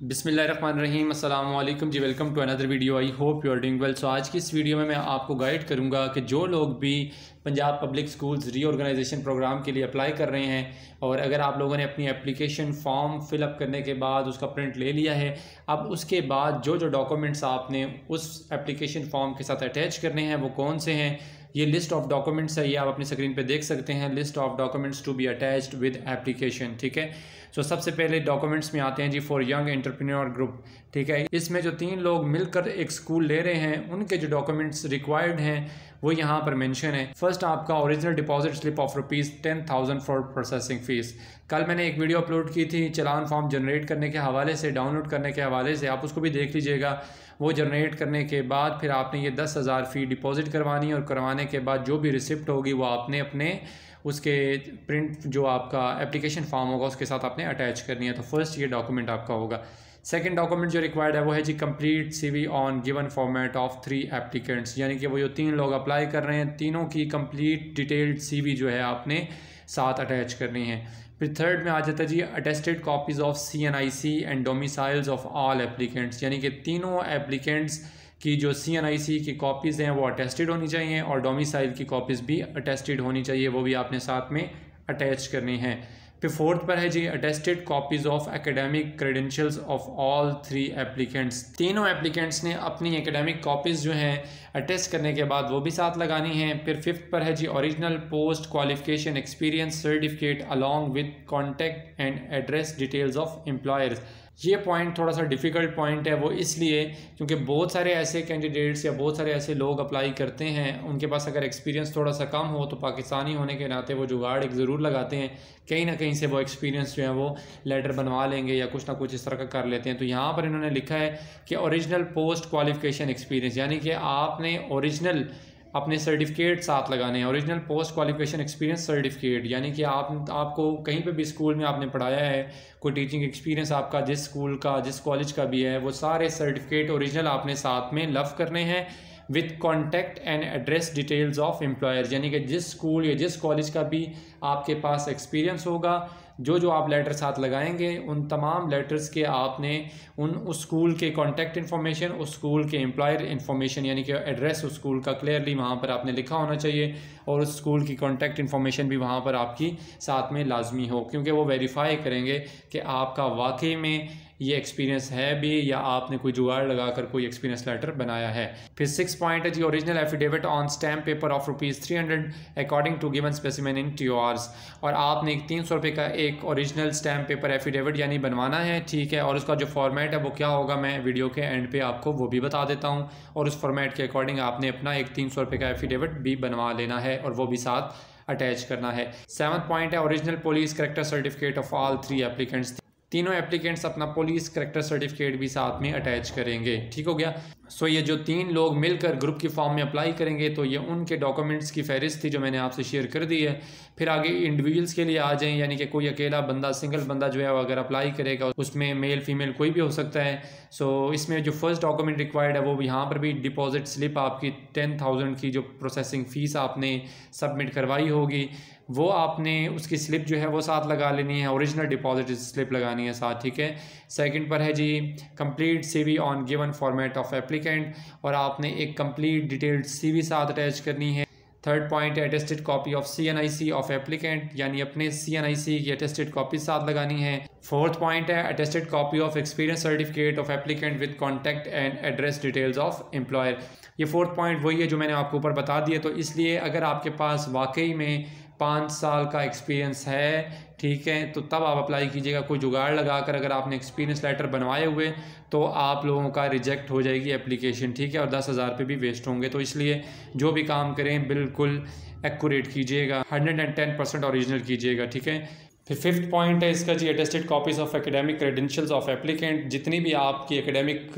बिस्मिल्लाहिर्रहमानिर्रहीम अस्सलाम वालेकुम जी। Welcome to another video. I hope you are doing well. So आज की इस वीडियो में मैं आपको गाइड करूंगा कि जो लोग भी Punjab public schools reorganisation programme के लिए अप्लाई कर रहे हैं और अगर आप लोगों ने अपनी एप्लीकेशन फॉर्म फिलअप करने के बाद उसका प्रिंट ले लिया है, अब उसके बाद जो जो डॉक्यूमेंट्स आपने उस एप्लीकेशन फॉर्म के साथ अटैच करने हैं वो कौन से हैं, ये लिस्ट ऑफ डॉक्यूमेंट्स है, ये आप अपनी स्क्रीन पे देख सकते हैं। List of documents to be attached with application. ठीक है, सो सबसे पहले डॉक्यूमेंट्स में आते हैं G for young entrepreneur group. ठीक है, इसमें जो 3 लोग मिलकर एक स्कूल ले रहे हैं उनके जो डॉक्यूमेंट्स रिक्वायर्ड हैं वो यहाँ पर मेंशन है। फर्स्ट आपका original deposit slip of ₹10,000 for processing fees. कल मैंने एक वीडियो अपलोड की थी चालान फॉर्म जनरेट करने के हवाले से, डाउनलोड करने के हवाले से, आप उसको भी देख लीजिएगा। वो जनरेट करने के बाद फिर आपने ये 10,000 फ़ी डिपॉजिट करवानी है और करवाने के बाद जो भी रिसिप्ट होगी वो आपने अपने उसके प्रिंट जो आपका एप्लीकेशन फॉर्म होगा उसके साथ आपने अटैच करनी है। तो फर्स्ट ये डॉक्यूमेंट आपका होगा। सेकंड डॉक्यूमेंट जो रिक्वायर्ड है वो है जी complete CV on given format of 3 applicants, यानी कि वो जो 3 लोग अप्लाई कर रहे हैं तीनों की कंप्लीट डिटेल्ड CV जो है आपने साथ अटैच करनी है। फिर थर्ड में आ जाता है जी attested copies of CNIC and domiciles of all applicants, यानी कि तीनों एप्लीकेंट्स की जो CNIC की कॉपीज़ हैं वो अटेस्टेड होनी चाहिए और डोमिसाइल की कॉपीज़ भी अटेस्टेड होनी चाहिए, वो भी आपने साथ में अटैच करनी है। फिर फोर्थ पर है जी attested copies of academic credentials of all 3 applicants. तीनों एप्लीकेंट्स ने अपनी एकेडमिक कॉपीज़ जो हैं अटेस्ट करने के बाद वो भी साथ लगानी है। फिर फिफ्थ पर है जी original post qualification experience certificate along with contact and address details of employers. ये पॉइंट थोड़ा सा डिफ़िकल्ट पॉइंट है, वो इसलिए क्योंकि बहुत सारे ऐसे कैंडिडेट्स या बहुत सारे ऐसे लोग अप्लाई करते हैं, उनके पास अगर एक्सपीरियंस थोड़ा सा कम हो तो पाकिस्तानी होने के नाते वो जुगाड़ एक ज़रूर लगाते हैं, कहीं ना कहीं से वो एक्सपीरियंस जो है वो लेटर बनवा लेंगे या कुछ ना कुछ इस तरह का कर लेते हैं। तो यहाँ पर इन्होंने लिखा है कि ओरिजिनल पोस्ट क्वालिफिकेशन एक्सपीरियंस, यानी कि आपने ओरिजिनल अपने सर्टिफिकेट साथ लगाने हैं। Original post qualification experience certificate, यानी कि आपको कहीं पे भी स्कूल में आपने पढ़ाया है, कोई टीचिंग एक्सपीरियंस आपका जिस स्कूल का जिस कॉलेज का भी है, वो सारे सर्टिफिकेट ओरिजिनल आपने साथ में लव करने हैं with contact and address details of employer, यानी कि जिस स्कूल या जिस कॉलेज का भी आपके पास एक्सपीरियंस होगा, जो आप लेटर साथ लगाएंगे उन तमाम लेटर्स के आपने उस स्कूल के कॉन्टैक्ट इन्फॉर्मेशन, उस स्कूल के एम्प्लॉयर इन्फॉर्मेशन, यानी कि एड्रेस उस स्कूल का क्लियरली वहाँ पर आपने लिखा होना चाहिए और उस स्कूल की कॉन्टैक्ट इन्फॉर्मेशन भी वहाँ पर आपकी साथ में लाजमी हो, क्योंकि वो वेरीफाई करेंगे कि आपका वाकई में ये एक्सपीरियंस है भी या आपने कोई जुगाड़ लगाकर कोई एक्सपीरियंस लेटर बनाया है। फिर 6 पॉइंट है जी original affidavit on stamp paper of ₹300 according to given specimen in TORs, और आपने एक 300 रुपये का एक ओरिजिनल स्टैम्प पेपर एफिडेविट यानी बनवाना है। ठीक है, और उसका जो फॉर्मेट है वो क्या होगा मैं वीडियो के एंड पे आपको वो भी बता देता हूँ, और उस फॉर्मेट के अकॉर्डिंग आपने अपना एक 300 रुपये का एफिडेविट भी बनवा लेना है और वो भी साथ अटैच करना है। 7th पॉइंट है original police character certificate of all 3 applicants. तीनों एप्लीकेंट्स अपना पुलिस करैक्टर सर्टिफिकेट भी साथ में अटैच करेंगे। ठीक हो गया। सो ये जो 3 लोग मिलकर ग्रुप की फॉर्म में अप्लाई करेंगे तो ये उनके डॉक्यूमेंट्स की फहरिस्त थी जो मैंने आपसे शेयर कर दी है। फिर आगे इंडिविजुअल्स के लिए आ जाएं, यानी कि कोई अकेला बंदा सिंगल बंदा जो है वो अगर अप्लाई करेगा उसमें मेल फीमेल कोई भी हो सकता है। सो इसमें जो फर्स्ट डॉक्यूमेंट रिक्वायर्ड है वो यहाँ पर भी डिपॉजिट स्लिप आपकी 10,000 की जो प्रोसेसिंग फ़ीस आपने सबमिट करवाई होगी वो आपने उसकी स्लिप जो है वो साथ लगा लेनी है, ओरिजिनल डिपॉजिट स्लिप लगानी है साथ। ठीक है, सेकंड पर है जी complete CV on given format of applicant, और आपने एक कंप्लीट डिटेल्ड CV साथ अटैच करनी है। थर्ड पॉइंट है attested copy of CNIC of applicant, यानी अपने CNIC की अटेस्टेड कॉपी साथ लगानी है। फोर्थ पॉइंट है attested copy of experience certificate of applicant with contact and address details of employer. ये फोर्थ पॉइंट वही है जो मैंने आपको ऊपर बता दिया। तो इसलिए अगर आपके पास वाकई में 5 साल का एक्सपीरियंस है, ठीक है, तो तब आप अप्लाई कीजिएगा। कोई जुगाड़ लगाकर अगर आपने एक्सपीरियंस लेटर बनवाए हुए तो आप लोगों का रिजेक्ट हो जाएगी एप्लीकेशन। ठीक है, और 10,000 रुपये भी वेस्ट होंगे। तो इसलिए जो भी काम करें बिल्कुल एक्यूरेट कीजिएगा, 110% ओरिजिनल कीजिएगा। ठीक है। फिर 5th पॉइंट है इसका जी attested copies of academic credentials of applicant. जितनी भी आपकी एकेडमिक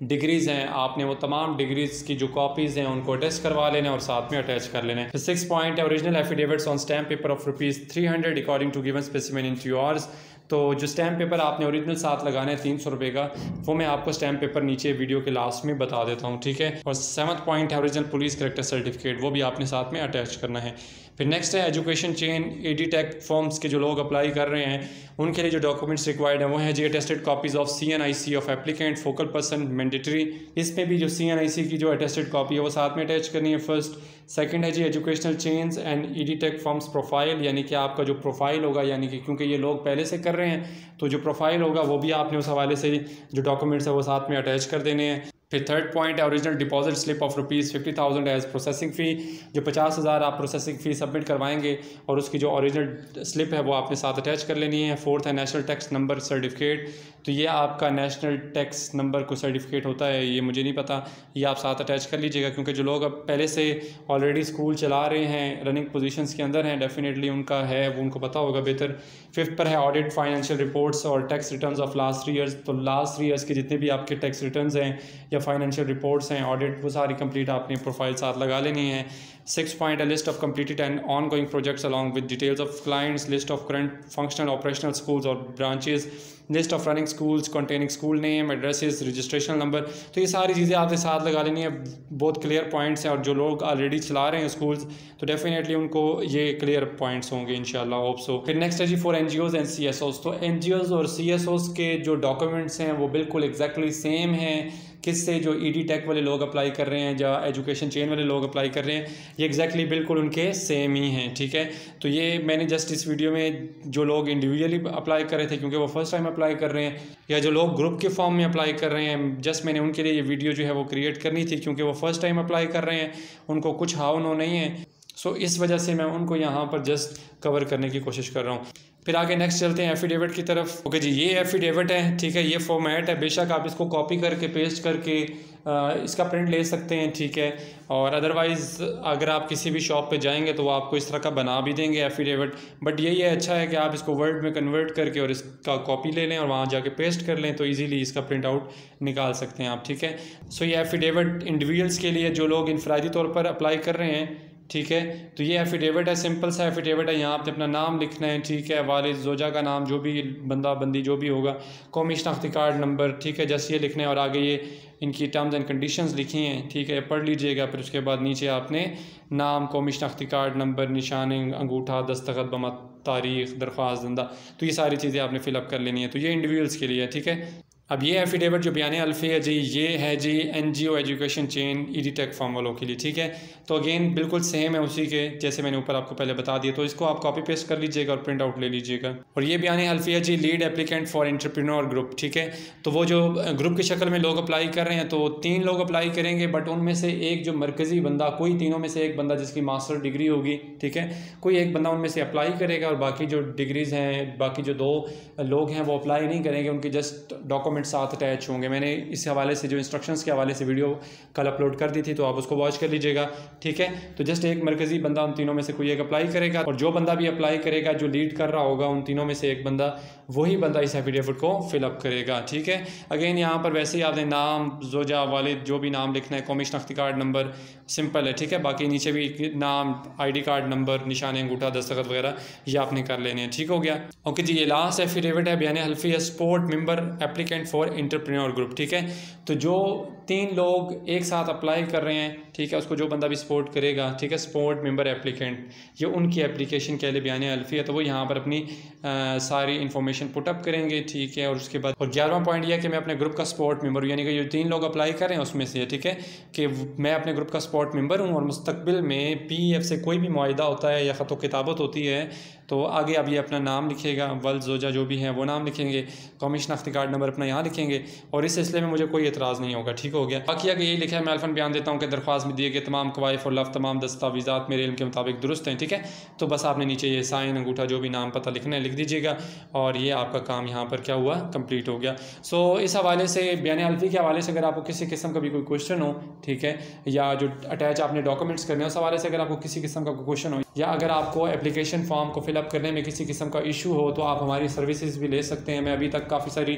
डिग्रीज़ हैं आपने वो तमाम डिग्रीज़ की जो कॉपीज़ हैं उनको अटेस्ट करवा लेना और साथ में अटैच कर लेना है। फिर 6th पॉइंट है original affidavits on stamp paper of ₹300 according to given specimen in TORs। तो जो स्टैम्प पेपर आपने ओरिजिनल साथ लगाना है 300 रुपये का, वो मैं आपको स्टैम्प पेपर नीचे वीडियो के लास्ट में बता देता हूँ। ठीक है, और 7th पॉइंट है ओरिजिनल पुलिस करैक्टर सर्टिफिकेट, वो भी आपने साथ में अटैच करना है। फिर नेक्स्ट है education chain ED take forms के जो लोग अप्लाई कर रहे हैं उनके लिए जो डॉक्यूमेंट्स रिक्वायर्ड है वो है जी attested copies of CNIC of applicant focal person mandatory. इसमें भी जो CNIC की जो अटेस्टेड कॉपी है वो साथ में अटैच करनी है फर्स्ट। सेकंड है जी educational chains and AD take forms profile, यानी कि आपका जो प्रोफाइल होगा, यानी कि क्योंकि ये लोग पहले से कर रहे हैं तो जो प्रोफाइल होगा वो भी आपने उस हवाले से जो डॉक्यूमेंट्स है वो साथ में अटैच कर देने हैं। फिर थर्ड पॉइंट है original deposit slip of ₹50,000 as processing fee, जो 50,000 आप प्रोसेसिंग फ़ी सबमिट करवाएंगे और उसकी जो ओरिजिनल स्लिप है वो आपने साथ अटैच कर लेनी है। फोर्थ है नेशनल टैक्स नंबर सर्टिफिकेट, तो ये आपका नेशनल टैक्स नंबर को सर्टिफिकेट होता है, ये मुझे नहीं पता, ये आप साथ अटैच कर लीजिएगा क्योंकि जो लोग अब पहले से ऑलरेडी स्कूल चला रहे हैं, रनिंग पोजीशंस के अंदर हैं, डेफिनेटली उनका है, वो उनको पता होगा बेहतर। फिफ्थ पर है ऑडिट फाइनेंशियल रिपोर्ट्स और tax returns of last 3 years, तो लास्ट 3 ईयर्स के जितने भी आपके टैक्स रिटर्न्स हैं या फाइनेंशियल रिपोर्ट्स हैं, ऑडिट, वो सारी कंप्लीट आपने प्रोफाइल साथ लगा लेनी है। 6 पॉइंट है list of completed and ongoing projects along with details of clients, list of current functional operational schools और branches, list of running schools containing school name, addresses, registration number, तो ये सारी चीज़ें आपने साथ लगा लेनी है। बहुत क्लियर पॉइंट्स हैं और जो लोग ऑलरेडी चला रहे हैं स्कूल्स तो डेफिनेटली उनको ये क्लियर पॉइंट्स होंगे इंशाल्लाह, होप सो। फिर नेक्स्ट है जी फॉर NGOs एंड CSOs, तो NGOs और CSOs के जो डॉक्यूमेंट्स हैं वो बिल्कुल एग्जैक्टली सेम हैं किससे जो ED टेक वाले लोग अप्लाई कर रहे हैं या एजुकेशन चेन वाले लोग अप्लाई कर रहे हैं, ये एग्जैक्टली बिल्कुल उनके सेम ही हैं, ठीक है। तो ये मैंने जस्ट इस वीडियो में जो लोग इंडिविजुअली अप्लाई कर रहे थे क्योंकि वो फर्स्ट टाइम अप्लाई कर रहे हैं, या जो लोग ग्रुप के फॉर्म में अप्लाई कर रहे हैं, जस्ट मैंने उनके लिए ये वीडियो जो है वो क्रिएट करनी थी क्योंकि वो फर्स्ट टाइम अप्लाई कर रहे हैं, उनको कुछ हाव नो नहीं है, सो इस वजह से मैं उनको यहाँ पर जस्ट कवर करने की कोशिश कर रहा हूँ। फिर आगे नेक्स्ट चलते हैं एफिडेविट की तरफ। ओके जी, ये एफिडेविट है, ठीक है, ये फॉर्मेट है, बेशक आप इसको कॉपी करके पेस्ट करके इसका प्रिंट ले सकते हैं, ठीक है, और अदरवाइज़ अगर आप किसी भी शॉप पे जाएंगे तो वो आपको इस तरह का बना भी देंगे एफिडेविट, बट यही है अच्छा है कि आप इसको वर्ड में कन्वर्ट करके और इसका कॉपी ले लें और वहाँ जाके पेस्ट कर लें तो इजीली इसका प्रिंट आउट निकाल सकते हैं आप, ठीक है। सो ये एफिडेविट इंडिविजुअल्स के लिए जो लोग इनफरादी तौर पर अप्लाई कर रहे हैं, ठीक है, तो ये एफिडेविट है, सिंपल सा एफिडेविट है, यहाँ आपने अपना नाम लिखना है, ठीक है, वालिद जोजा का नाम जो भी बंदा बंदी जो भी होगा, कौमी शनाख्ती कार्ड नंबर, ठीक है, जैसे ये लिखना है और आगे ये इनकी टर्म्स एंड कंडीशंस लिखी हैं, ठीक है, पढ़ लीजिएगा। फिर उसके बाद नीचे आपने नाम, कौमी शनाख्ती कार्ड नंबर, निशान अंगूठा, दस्तखत, बमा तारीख, दरख्वास्त दंदा, तो ये सारी चीज़ें आपने फिलअप कर लेनी है। तो ये इंडिविजुअल्स के लिए है, ठीक है। अब ये एफिडेविट जो बयान अल्फी है जी, ये है G NGO education chain ED tech form वालों के लिए, ठीक है। तो अगेन बिल्कुल सेम है उसी के जैसे मैंने ऊपर आपको पहले बता दिया, तो इसको आप कॉपी पेस्ट कर लीजिएगा और प्रिंट आउट ले लीजिएगा। और ये बयान अल्फी है जी lead applicant for entrepreneur group, ठीक है, तो वो जो ग्रुप की शक्ल में लोग अप्लाई कर रहे हैं तो 3 लोग अप्लाई करेंगे, बट उनमें से एक जो मरकज़ी बंदा, कोई तीनों में से एक बंदा जिसकी मास्टर डिग्री होगी, ठीक है, कोई एक बंदा उनमें से अप्लाई करेगा और बाकी जो डिग्रीज़ हैं, बाकी जो 2 लोग हैं वो अप्लाई नहीं करेंगे, उनके जस्ट डॉक्यूमेंट साथ अटैच होंगे। मैंने इस हवाले से जो इंस्ट्रक्शंस के हवाले से वीडियो कल अपलोड कर दी थी तो आप उसको वॉच कर लीजिएगा, ठीक है। तो जस्ट एक मरकज़ी बंदा उन तीनों में से कोई एक अप्लाई करेगा और जो बंदा भी अप्लाई करेगा, जो लीड कर रहा होगा उन तीनों में से एक बंदा, वही बंदा इस एफिडेविट को फिलअप करेगा, ठीक है। अगेन यहाँ पर वैसे ही आपने नाम, जोजा, वालिद जो भी नाम लिखना है, कौमी शनाख्ती कार्ड नंबर, सिंपल है, ठीक है। बाकी नीचे भी नाम, ID कार्ड नंबर, निशान अंगूठा, दस्तखत वगैरह ये आपने कर लेने हैं, ठीक हो गया। ओके जी, ये लास्ट एफिडेविट है बयान हल्फी है support member applicant for entrepreneur group, ठीक है। तो जो 3 लोग एक साथ अप्लाई कर रहे हैं, ठीक है, उसको जो बंदा भी सपोर्ट करेगा, ठीक है, सपोर्ट मेंबर एप्लीकेंट, ये उनकी एप्लीकेशन के लिए बयान अल्फी है, तो वो यहाँ पर अपनी सारी इन्फॉर्मेशन पुटअप करेंगे, ठीक है। और उसके बाद और 11वां पॉइंट यह है कि मैं अपने ग्रुप का सपोर्ट मेंबर हूँ, यानी कि जो 3 लोग अप्लाई कर रहे हैं उसमें से, ठीक है, कि मैं अपने ग्रुप का सपोर्ट मेंबर हूँ और मुस्तकबिल में PEF से कोई भी मुआहिदा होता है या ख़त किताबत होती है तो आगे अब ये अपना नाम लिखेगा, वल्द जोजा जो भी है वो नाम लिखेंगे, कौमी शनाख्ती कार्ड नंबर अपना यहाँ लिखेंगे और इस सिलसिले में मुझे कोई एतराज़ नहीं होगा, ठीक हो गया। बाकी आगे यही लिखा है, मैं अल्फन बयान देता हूँ कि दरख्वास्त में दिए गए तमाम कवाइफ और लफ्ज़, तमाम दस्तावेज़ात मेरे इल्म के मुताबिक दुरुस्त हैं, ठीक है। तो बस आपने नीचे ये साइन, अंगूठा जो भी नाम पता लिखना है लिख दीजिएगा और ये आपका काम यहाँ पर क्या हुआ, कंप्लीट हो गया। सो इस हवाले से बयान अल्फी के हवाले से अगर आपको किसी किस्म का भी कोई क्वेश्चन हो, ठीक है, या जो अटैच आपने डॉक्यूमेंट्स करने हैं उस हवाले से अगर आपको किसी किस्म का कोई क्वेश्चन हो, या अगर आपको एप्लीकेशन फॉर्म को फिलअप करने में किसी किस्म का इशू हो तो आप हमारी सर्विसेज भी ले सकते हैं। मैं अभी तक काफ़ी सारी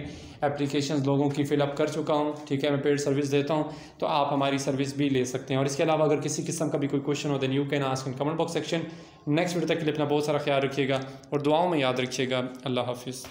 एप्लीकेशंस लोगों की फ़िलअप कर चुका हूं, ठीक है, मैं पेड सर्विस देता हूं, तो आप हमारी सर्विस भी ले सकते हैं। और इसके अलावा अगर किसी किस्म का भी कोई क्वेश्चन हो then you can ask in comment box section. Next video तक के लिए अपना बहुत सारा ख्याल रखिएगा और दुआओं में याद रखिएगा। अल्लाह हाफिज़।